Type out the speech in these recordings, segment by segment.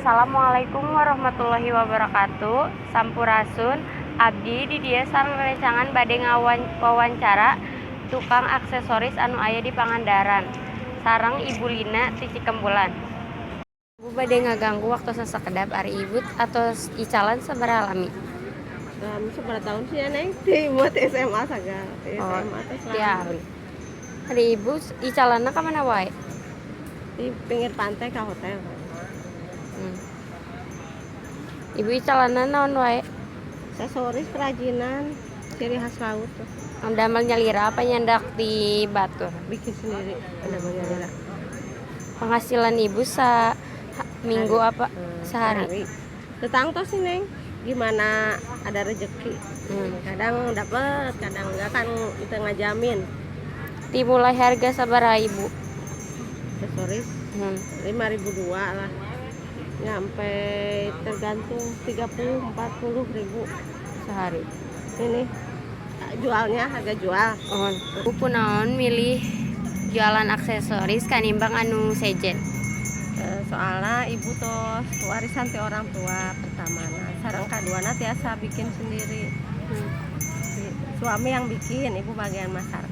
Assalamualaikum warahmatullahi wabarakatuh. Sampurasun. Abdi di dieu sareng rerencangan bade wawancara tukang aksesoris anu aya di Pangandaran. Sareng Ibu Lina ti Cikembulan. Ibu bade ngaganggu waktu sasakedap ari Ibu atau icalan sabaraha lami? Seberapa tahun sih ya Neng? Buat SMA saga. SMA teh Ya. Ari Ibu icalanna ka mana wae? di pinggir pantai ke hotel. Ibu icalanna naon wae? Aksesoris kerajinan ciri khas laut tuh. Damel nyalira apa nyandak di batur? Bikin sendiri. Ada banyak. Penghasilan Ibu minggu apa? Sehari? Tetang tuh sih Neng. Gimana ada rezeki. Kadang dapat, kadang enggak kan kita ngajamin. Dimulai harga sabaraha Ibu? Aksesoris 5.200 lah. Nyampe tergantung 30-40 ribu Sehari. ini jualnya harga jual. Ibu punaon milih jualan aksesoris kanimbang anu sejen? Soalnya ibu tuh warisan ti orang tua pertama, sareng kaduana tiasa bikin sendiri. Suami yang bikin, ibu bagian masak.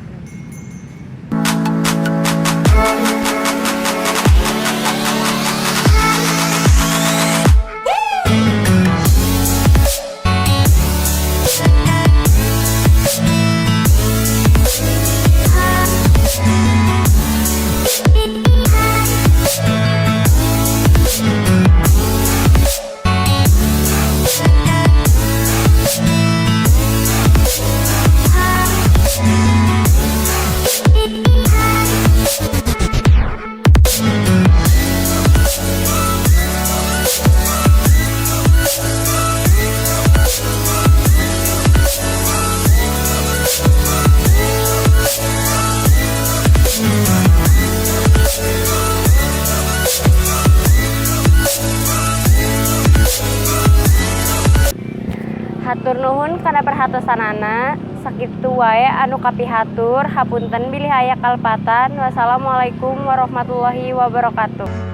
Hatur nuhun kana perhatosanana. Sakitu wae anu kapihatur. Hapunten bilih aya kalpatan. Wassalamualaikum warahmatullahi wabarakatuh.